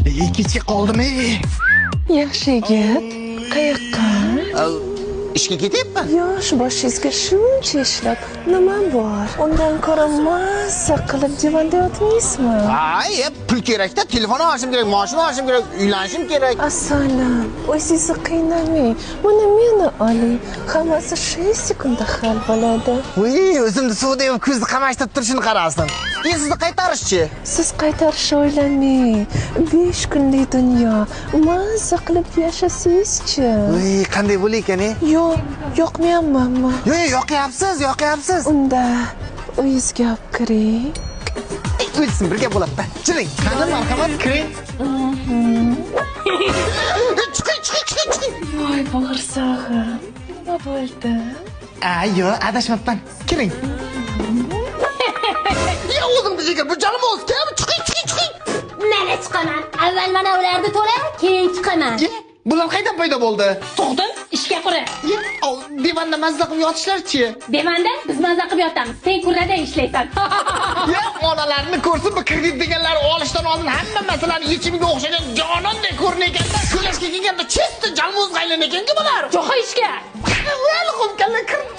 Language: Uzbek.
Kechga qoldimi? Yaxshi yigit. Qayoqqa? Ishga ketyapman. Yosh boshingizga shuncha ishlab, nima bor? Undan ko'ra mazza qilib divanda yotmaysizmi? Ay, pul kerak-da, telefon olishim kerak, mashina olishim kerak, uylanishim kerak. Assalom, o'zingizni qiynamang. Buni meni oling. Hammasi 6 sekundda hal bo'ladi. Voy, o'zimni suvda yuvib ko'zni qamashtirib turishini qarasin. Sizni qaytarishchi? Siz qaytarishni o'ylamang. 5 kunlik dunyo. Mazza qilib yashasangizchi. Voy, qanday bo'lar ekan-e? Yoqmayapmanmi? Yo'q, yoqyapsiz. Unda uyingizga olib kiring. O'lsin, birga bo'ladi-da. Chiqing. Qani marhamat, kiring. Chiqing. Voy, bo'g'irsog'im. Nima bo'ldi? Yo'q, adashmabman. Kiring. Ya o'zimni jigar, bu janim o'zga. Chiqing. Mana chiqaman. Avval mana ularni to'la, keyin chiqaman. Bular qaydan paydo bo'ldi? Tug'dim, ishga qura. Divanda mazza qilib yotishlar-chi? Devanda biz mazza qilib yotamiz. Sen kurrada ishlaysan. Ya onalarni ko'rsin, bu kredit deganlar olishdan oldin hamma masalani yechimiga o'xshagan jonondek ko'rinar ekan-da. Kulashga kelganda chista jalmoz qaylan ekan-ku bular. Jo'xa ishga. Wel, qumkalla kirib